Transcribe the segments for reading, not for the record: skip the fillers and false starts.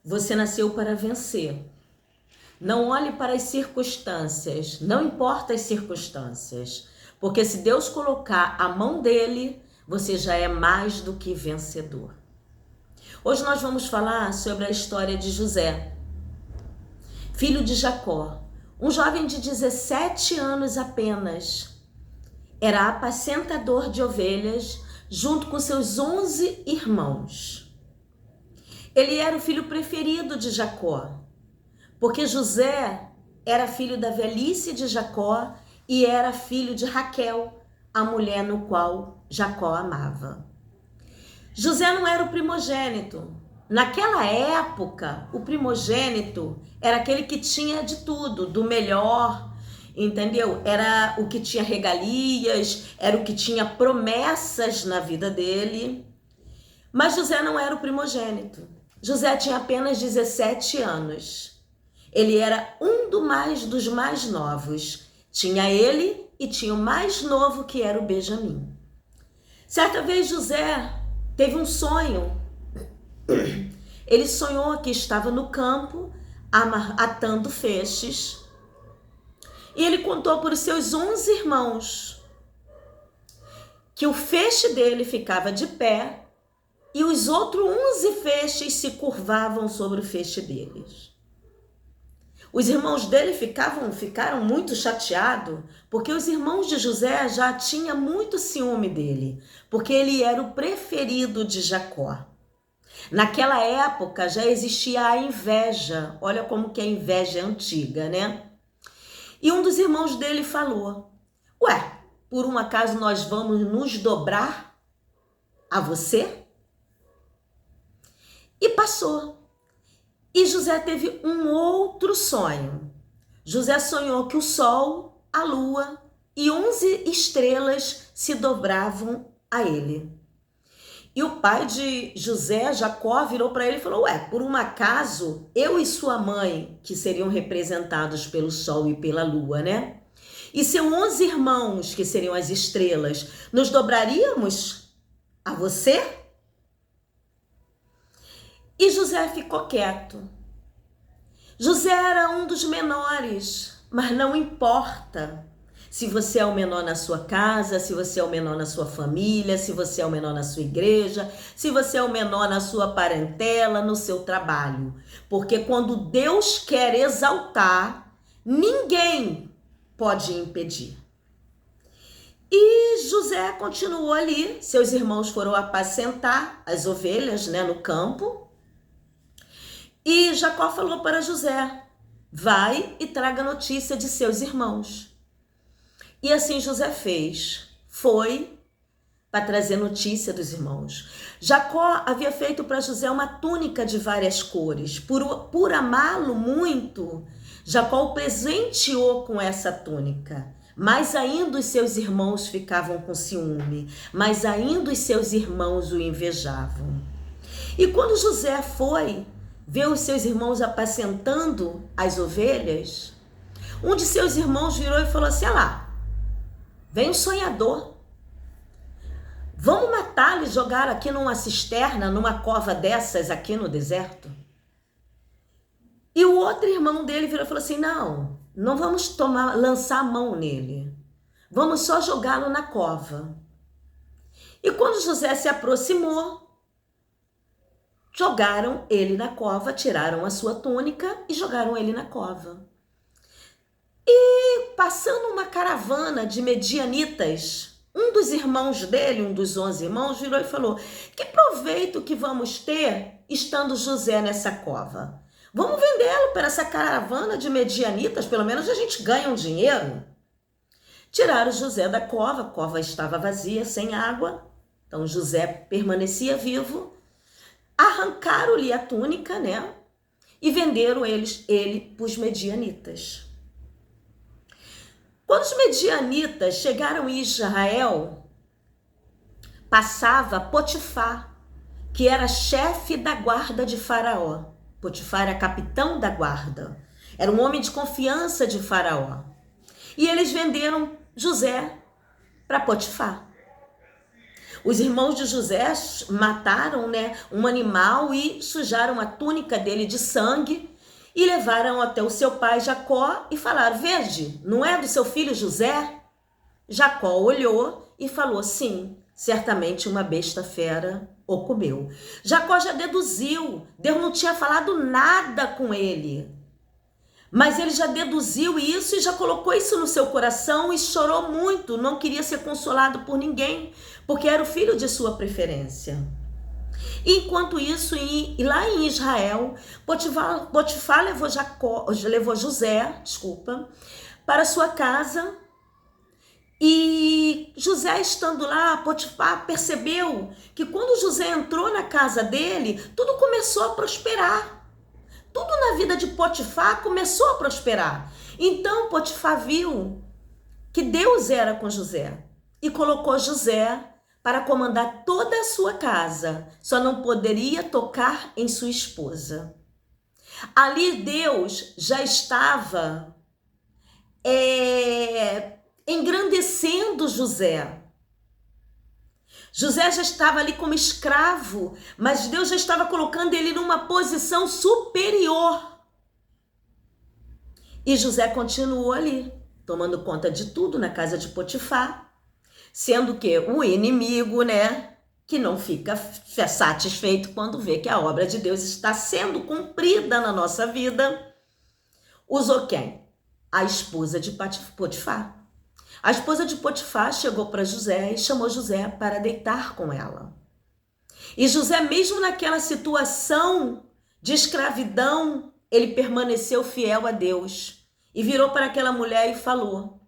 Você nasceu para vencer. Não olhe para as circunstâncias, não importa as circunstâncias, porque se Deus colocar a mão dele, você já é mais do que vencedor. Hoje nós vamos falar sobre a história de José, filho de Jacó, um jovem de 17 anos apenas. Era apacentador de ovelhas junto com seus 11 irmãos. Ele era o filho preferido de Jacó, porque José era filho da velhice de Jacó e era filho de Raquel, a mulher no qual Jacó amava. José não era o primogênito. Naquela época, o primogênito era aquele que tinha de tudo, do melhor, entendeu? Era o que tinha regalias, era o que tinha promessas na vida dele. Mas José não era o primogênito. José tinha apenas 17 anos. Ele era dos mais novos. Tinha ele e tinha o mais novo, que era o Benjamim. Certa vez José teve um sonho. Ele sonhou que estava no campo atando feixes. E ele contou para os seus 11 irmãos que o feixe dele ficava de pé e os outros 11 feixes se curvavam sobre o feixe deles. Os irmãos dele ficaram muito chateados, porque os irmãos de José já tinham muito ciúme dele, porque ele era o preferido de Jacó. Naquela época já existia a inveja, olha como que a inveja é antiga, né? E um dos irmãos dele falou: ué, por um acaso nós vamos nos dobrar a você? E passou. E José teve um outro sonho. José sonhou que o sol, a lua e 11 estrelas se dobravam a ele. E o pai de José, Jacó, virou para ele e falou: ué, por um acaso, eu e sua mãe, que seriam representados pelo sol e pela lua, né? E seus 11 irmãos, que seriam as estrelas, nos dobraríamos a você? E José ficou quieto. José era um dos menores, mas não importa se você é o menor na sua casa, se você é o menor na sua família, se você é o menor na sua igreja, se você é o menor na sua parentela, no seu trabalho. Porque quando Deus quer exaltar, ninguém pode impedir. E José continuou ali, seus irmãos foram apacentar as ovelhas, né, no campo. E Jacó falou para José: vai e traga notícia de seus irmãos. E assim José fez. Foi para trazer notícia dos irmãos. Jacó havia feito para José uma túnica de várias cores. Por amá-lo muito, Jacó o presenteou com essa túnica. Mas ainda os seus irmãos ficavam com ciúme. Mas ainda os seus irmãos o invejavam. E quando José foi ver os seus irmãos apacentando as ovelhas, um de seus irmãos virou e falou assim: lá, vem um sonhador. Vamos matá-lo e jogar aqui numa cisterna, numa cova dessas aqui no deserto? E o outro irmão dele virou e falou assim: não vamos lançar a mão nele. Vamos só jogá-lo na cova. E quando José se aproximou, jogaram ele na cova, tiraram a sua túnica e jogaram ele na cova. E passando uma caravana de medianitas, um dos irmãos dele, um dos 11 irmãos, virou e falou: que proveito que vamos ter estando José nessa cova? Vamos vendê-lo para essa caravana de medianitas, pelo menos a gente ganha um dinheiro. Tiraram José da cova, a cova estava vazia, sem água, então José permanecia vivo. Arrancaram-lhe a túnica, né? E venderam ele para os medianitas. Quando os medianitas chegaram em Israel, passava Potifar, que era chefe da guarda de Faraó. Potifar era capitão da guarda. Era um homem de confiança de Faraó. E eles venderam José para Potifar. Os irmãos de José mataram, né, um animal e sujaram a túnica dele de sangue e levaram até o seu pai Jacó e falaram: vede, não é do seu filho José? Jacó olhou e falou: sim, certamente uma besta fera o comeu. Jacó já deduziu, Deus não tinha falado nada com ele. Mas ele já deduziu isso e já colocou isso no seu coração e chorou muito, não queria ser consolado por ninguém, porque era o filho de sua preferência. Enquanto isso, lá em Israel, Potifar levou José, para sua casa. E José, estando lá, Potifar percebeu que quando José entrou na casa dele, tudo começou a prosperar. Tudo na vida de Potifar começou a prosperar. Então Potifar viu que Deus era com José e colocou José para comandar toda a sua casa. Só não poderia tocar em sua esposa. Ali Deus já estava engrandecendo José. José já estava ali como escravo, mas Deus já estava colocando ele numa posição superior. E José continuou ali, tomando conta de tudo na casa de Potifar, sendo que o inimigo, né, que não fica satisfeito quando vê que a obra de Deus está sendo cumprida na nossa vida, usou quem? A esposa de Potifar. A esposa de Potifar chegou para José e chamou José para deitar com ela. E José, mesmo naquela situação de escravidão, ele permaneceu fiel a Deus. E virou para aquela mulher e falou: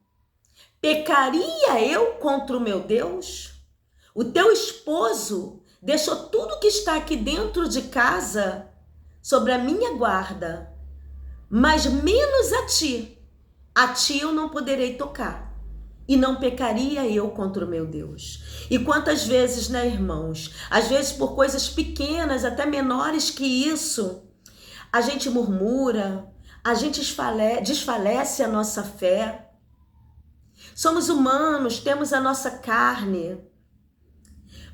pecaria eu contra o meu Deus? O teu esposo deixou tudo que está aqui dentro de casa sobre a minha guarda, mas menos a ti eu não poderei tocar. E não pecaria eu contra o meu Deus. E quantas vezes, né, irmãos? Às vezes por coisas pequenas, até menores que isso, a gente murmura, a gente desfalece a nossa fé. Somos humanos, temos a nossa carne.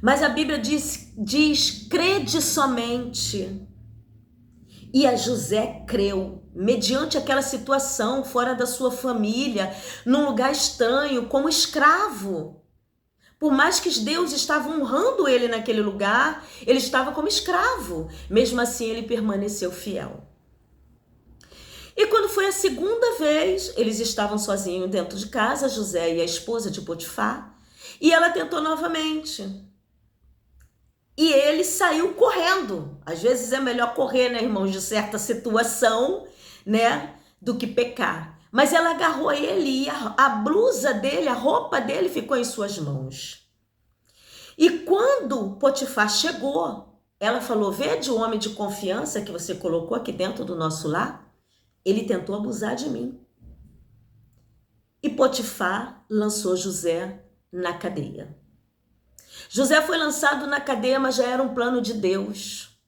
Mas a Bíblia diz crede somente. E a José creu, mediante aquela situação, fora da sua família, num lugar estranho, como escravo. Por mais que Deus estava honrando ele naquele lugar, ele estava como escravo. Mesmo assim, ele permaneceu fiel. E quando foi a segunda vez, eles estavam sozinhos dentro de casa, José e a esposa de Potifar, e ela tentou novamente. E ele saiu correndo. Às vezes é melhor correr, né, irmãos, de certa situação, né, do que pecar. Mas ela agarrou ele e a blusa dele, a roupa dele ficou em suas mãos. E quando Potifar chegou, ela falou: vede o homem de confiança que você colocou aqui dentro do nosso lar? Ele tentou abusar de mim. E Potifar lançou José na cadeia. José foi lançado na cadeia, mas já era um plano de Deus.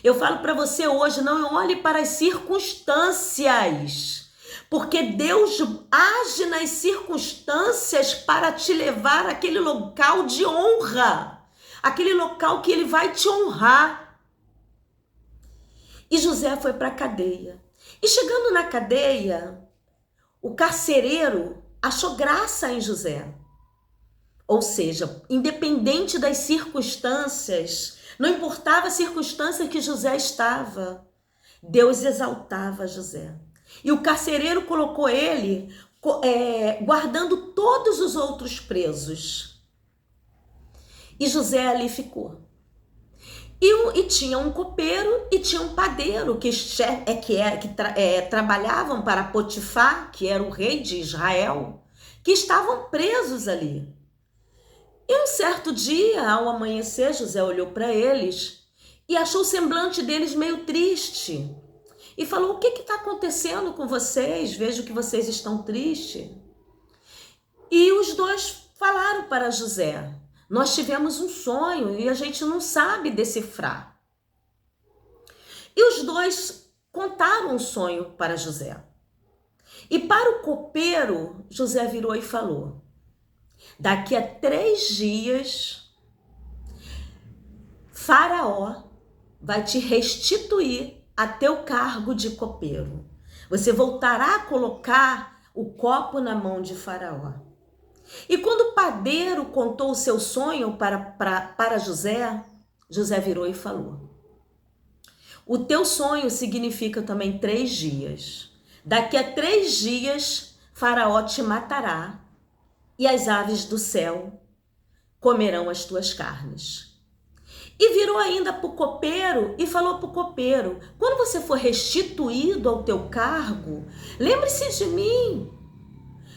Eu falo para você hoje, não olhe para as circunstâncias, porque Deus age nas circunstâncias para te levar àquele local de honra, aquele local que ele vai te honrar. E José foi para a cadeia. E chegando na cadeia, o carcereiro achou graça em José. Ou seja, independente das circunstâncias, não importava a circunstância que José estava, Deus exaltava José. E o carcereiro colocou ele guardando todos os outros presos. E José ali ficou. E tinha um copeiro e tinha um padeiro que trabalhavam para Potifar, que era o rei de Israel, que estavam presos ali. E um certo dia, ao amanhecer, José olhou para eles e achou o semblante deles meio triste. E falou: o que está acontecendo com vocês? Vejo que vocês estão tristes. E os dois falaram para José: nós tivemos um sonho e a gente não sabe decifrar. E os dois contaram o sonho para José. E para o copeiro, José virou e falou: daqui a 3 dias Faraó vai te restituir a teu cargo de copeiro. Você voltará a colocar o copo na mão de Faraó. E quando o padeiro contou o seu sonho para José, José virou e falou: o teu sonho significa também 3 dias. Daqui a 3 dias, Faraó te matará e as aves do céu comerão as tuas carnes. E virou ainda para o copeiro e falou para o copeiro: quando você for restituído ao teu cargo, lembre-se de mim.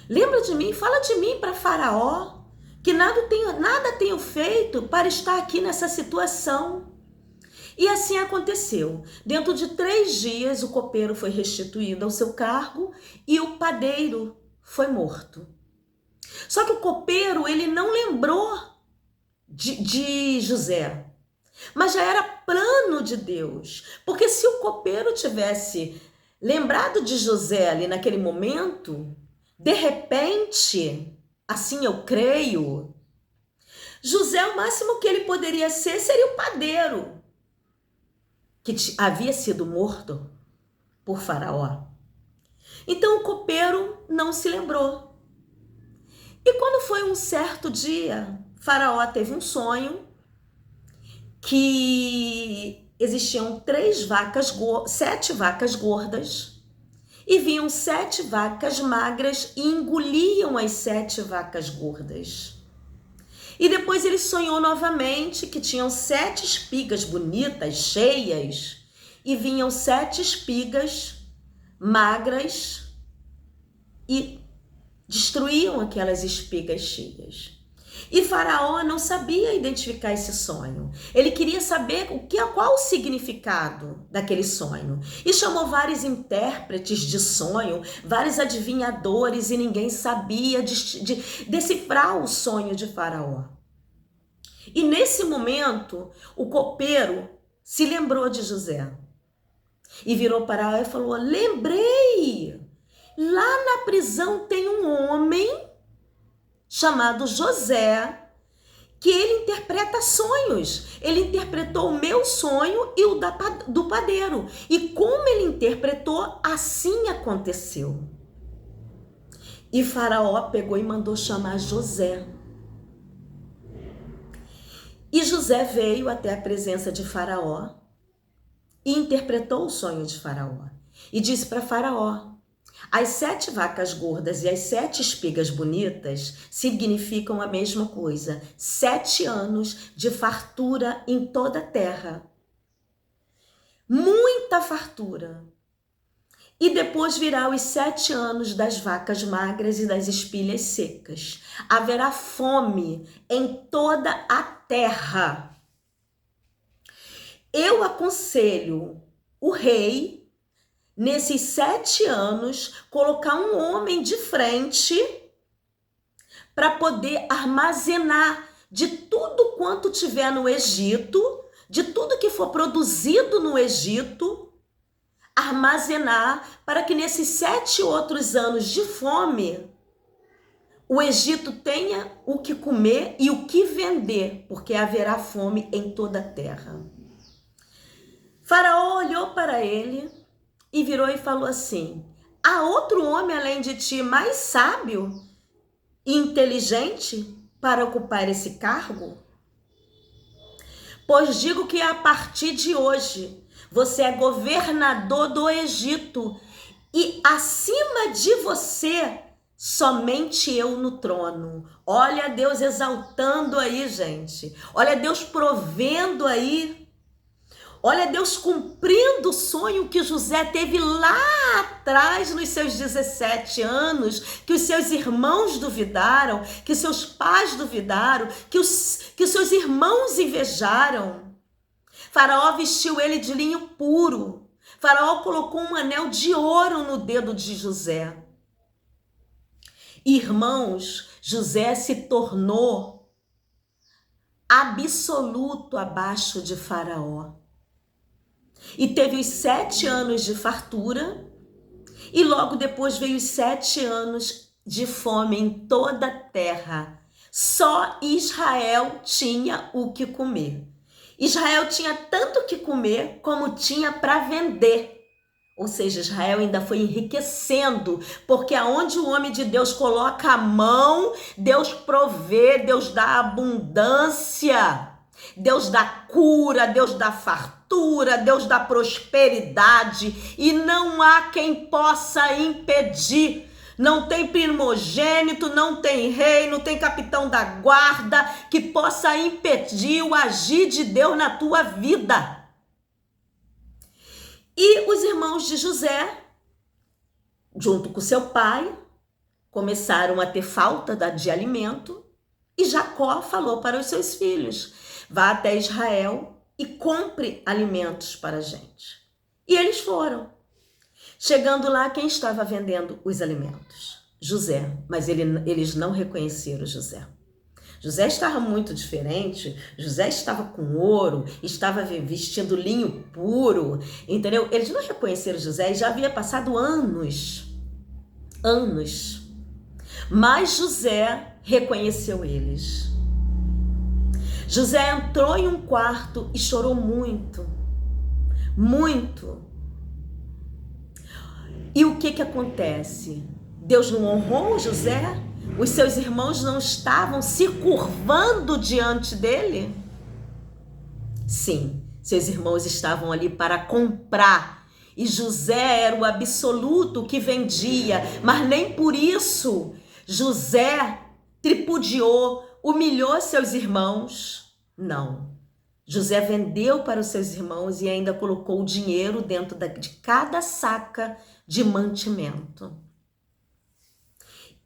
Lembra de mim, fala de mim para Faraó, que nada tenho feito para estar aqui nessa situação. E assim aconteceu. Dentro de 3 dias, o copeiro foi restituído ao seu cargo e o padeiro foi morto. Só que o copeiro, ele não lembrou de José, mas já era plano de Deus. Porque se o copeiro tivesse lembrado de José ali naquele momento, de repente, assim eu creio, José, o máximo que ele poderia ser seria o padeiro, que havia sido morto por Faraó. Então o copeiro não se lembrou. E quando foi um certo dia, Faraó teve um sonho que existiam 7 vacas gordas e vinham 7 vacas magras e engoliam as 7 vacas gordas. E depois ele sonhou novamente que tinham 7 espigas bonitas, cheias, e vinham 7 espigas magras e destruíam aquelas espigas cheias. E Faraó não sabia identificar esse sonho. Ele queria saber qual o significado daquele sonho. E chamou vários intérpretes de sonho, vários adivinhadores, e ninguém sabia decifrar o sonho de Faraó. E nesse momento, o copeiro se lembrou de José. E virou para Faraó e falou: lembrei, lá na prisão tem um homem chamado José, que ele interpreta sonhos. Ele interpretou o meu sonho e o do padeiro. E como ele interpretou, assim aconteceu. E Faraó pegou e mandou chamar José. E José veio até a presença de Faraó e interpretou o sonho de Faraó. E disse para Faraó: as 7 vacas gordas e as 7 espigas bonitas significam a mesma coisa. 7 anos de fartura em toda a terra. Muita fartura. E depois virá os 7 anos das vacas magras e das espigas secas. Haverá fome em toda a terra. Eu aconselho o rei, nesses 7 anos, colocar um homem de frente para poder armazenar de tudo quanto tiver no Egito, de tudo que for produzido no Egito, armazenar para que nesses 7 outros anos de fome, o Egito tenha o que comer e o que vender, porque haverá fome em toda a terra. Faraó olhou para ele e virou e falou assim: há outro homem além de ti mais sábio e inteligente para ocupar esse cargo? Pois digo que a partir de hoje você é governador do Egito e acima de você somente eu no trono. Olha Deus exaltando aí, gente. Olha Deus provendo aí. Olha Deus cumprindo o sonho que José teve lá atrás, nos seus 17 anos, que os seus irmãos duvidaram, que seus pais duvidaram, que os seus irmãos invejaram. Faraó vestiu ele de linho puro. Faraó colocou um anel de ouro no dedo de José. Irmãos, José se tornou absoluto abaixo de Faraó. E teve os 7 anos de fartura e logo depois veio os 7 anos de fome em toda a terra. Só Israel tinha o que comer. Israel tinha tanto que comer como tinha para vender. Ou seja, Israel ainda foi enriquecendo, porque aonde o homem de Deus coloca a mão, Deus provê, Deus dá abundância, Deus dá cura, Deus dá fartura, Deus dá prosperidade, e não há quem possa impedir. Não tem primogênito, não tem rei, não tem capitão da guarda que possa impedir o agir de Deus na tua vida. E os irmãos de José, junto com seu pai, começaram a ter falta de alimento, e Jacó falou para os seus filhos: vá até Israel e compre alimentos para a gente. E eles foram. Chegando lá, quem estava vendendo os alimentos? José, mas eles não reconheceram José. José estava muito diferente, José estava com ouro, estava vestindo linho puro, entendeu? Eles não reconheceram José e já havia passado anos. Mas José reconheceu eles. José entrou em um quarto e chorou muito. E o que acontece? Deus não honrou José? Os seus irmãos não estavam se curvando diante dele? Sim, seus irmãos estavam ali para comprar. E José era o absoluto que vendia. Mas nem por isso José tripudiou, humilhou seus irmãos. Não. José vendeu para os seus irmãos e ainda colocou o dinheiro dentro de cada saca de mantimento.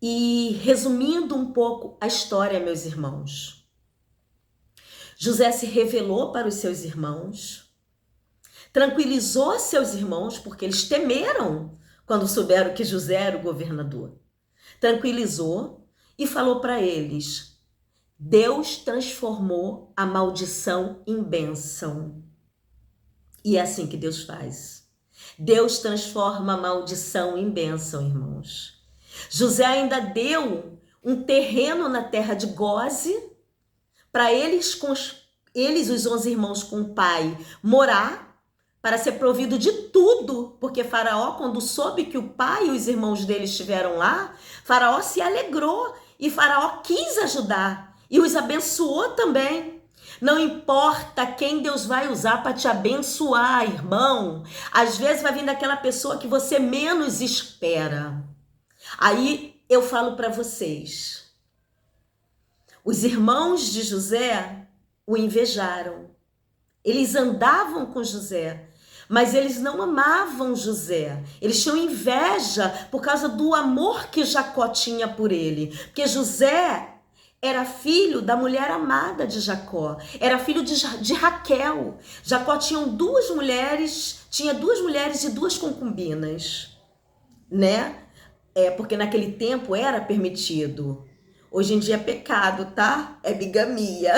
E resumindo um pouco a história, meus irmãos, José se revelou para os seus irmãos, tranquilizou seus irmãos, porque eles temeram quando souberam que José era o governador. Tranquilizou e falou para eles: Deus transformou a maldição em bênção. E é assim que Deus faz. Deus transforma a maldição em bênção, irmãos. José ainda deu um terreno na terra de Gósen para eles, os 11 irmãos com o pai, morar, para ser provido de tudo, porque Faraó, quando soube que o pai e os irmãos dele estiveram lá, Faraó se alegrou e Faraó quis ajudar e os abençoou também. Não importa quem Deus vai usar para te abençoar, irmão. Às vezes vai vir daquela pessoa que você menos espera. Aí eu falo para vocês, os irmãos de José o invejaram. Eles andavam com José, mas eles não amavam José. Eles tinham inveja por causa do amor que Jacó tinha por ele. Porque José era filho da mulher amada de Jacó, era filho de Raquel. Jacó tinha duas mulheres e duas concubinas, né? Porque naquele tempo era permitido. Hoje em dia é pecado, tá? É bigamia.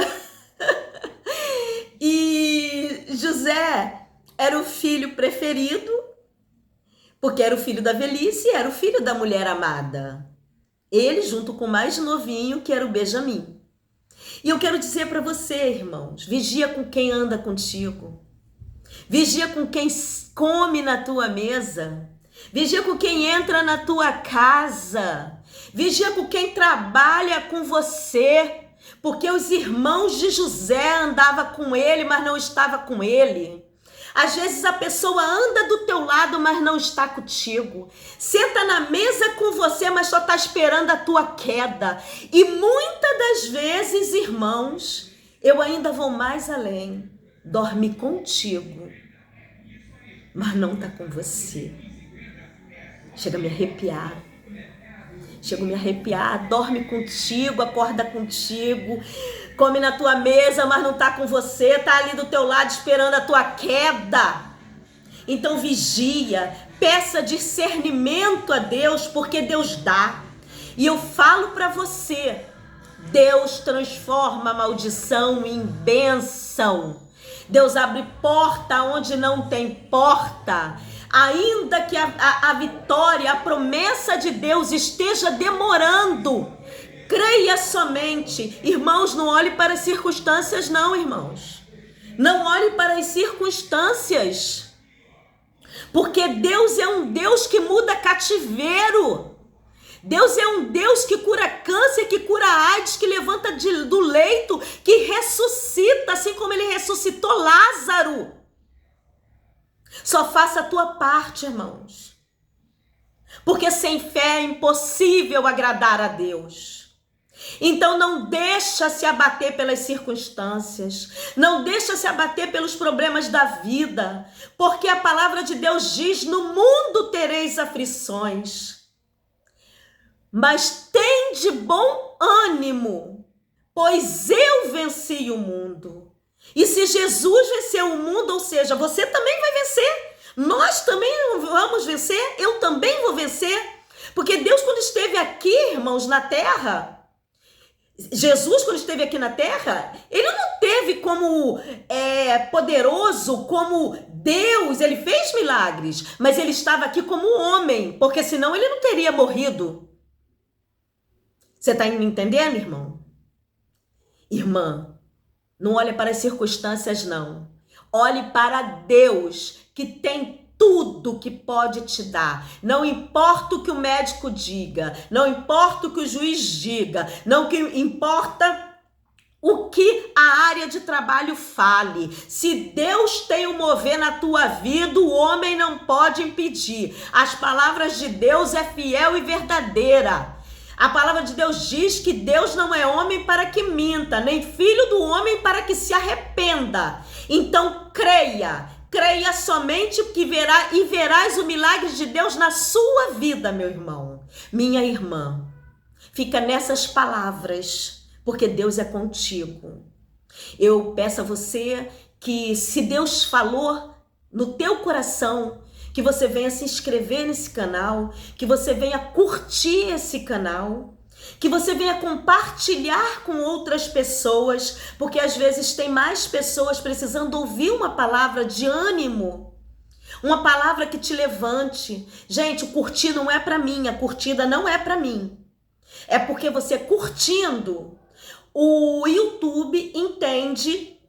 E José era o filho preferido, porque era o filho da velhice e era o filho da mulher amada. Ele junto com o mais novinho, que era o Benjamim. E eu quero dizer para você, irmãos, vigia com quem anda contigo. Vigia com quem come na tua mesa. Vigia com quem entra na tua casa. Vigia com quem trabalha com você. Porque os irmãos de José andavam com ele, mas não estavam com ele. Às vezes a pessoa anda do teu lado, mas não está contigo. Senta na mesa com você, mas só está esperando a tua queda. E muitas das vezes, irmãos, eu ainda vou mais além. Dorme contigo, mas não está com você. Chega a me arrepiar. Dorme contigo, acorda contigo, come na tua mesa, mas não tá com você, tá ali do teu lado esperando a tua queda. Então vigia, peça discernimento a Deus, porque Deus dá. E eu falo para você, Deus transforma a maldição em bênção. Deus abre porta onde não tem porta. Ainda que a vitória, a promessa de Deus esteja demorando, creia somente. Irmãos, não olhe para as circunstâncias não, irmãos. Não olhe para as circunstâncias. Porque Deus é um Deus que muda cativeiro. Deus é um Deus que cura câncer, que cura AIDS, que levanta do leito, que ressuscita, assim como ele ressuscitou Lázaro. Só faça a tua parte, irmãos. Porque sem fé é impossível agradar a Deus. Então não deixa se abater pelas circunstâncias, não deixa se abater pelos problemas da vida, porque a palavra de Deus diz: no mundo tereis aflições, mas tende bom ânimo, pois eu venci o mundo. E se Jesus venceu o mundo, ou seja, você também vai vencer, nós também vamos vencer, eu também vou vencer, porque Deus, quando esteve aqui, irmãos, na terra, Jesus, quando esteve aqui na terra, ele não teve como poderoso, como Deus, ele fez milagres, mas ele estava aqui como homem, porque senão ele não teria morrido. Você está me entendendo, irmão? Irmã, não olhe para as circunstâncias, não. Olhe para Deus, que tem tudo que pode te dar. Não importa o que o médico diga, não importa o que o juiz diga, não importa o que a área de trabalho fale. Se Deus tem o mover na tua vida, o homem não pode impedir. As palavras de Deus é fiel e verdadeira. A palavra de Deus diz que Deus não é homem para que minta, nem filho do homem para que se arrependa. Então creia somente que verás o milagre de Deus na sua vida, meu irmão, minha irmã. Fica nessas palavras, porque Deus é contigo. Eu peço a você que, se Deus falou no teu coração, que você venha se inscrever nesse canal, que você venha curtir esse canal, que você venha compartilhar com outras pessoas, porque às vezes tem mais pessoas precisando ouvir uma palavra de ânimo, uma palavra que te levante. Gente, o curtir não é para mim, a curtida não é para mim. É porque você curtindo, o YouTube entende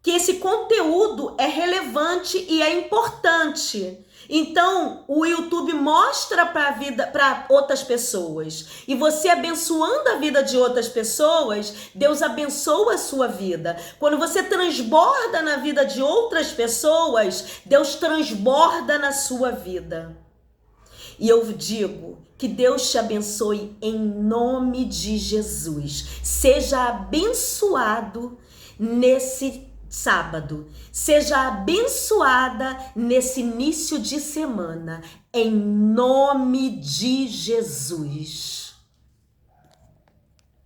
que esse conteúdo é relevante e é importante. Então, o YouTube mostra para outras pessoas. E você abençoando a vida de outras pessoas, Deus abençoa a sua vida. Quando você transborda na vida de outras pessoas, Deus transborda na sua vida. E eu digo que Deus te abençoe em nome de Jesus. Seja abençoado nesse sábado. Seja abençoada nesse início de semana, em nome de Jesus.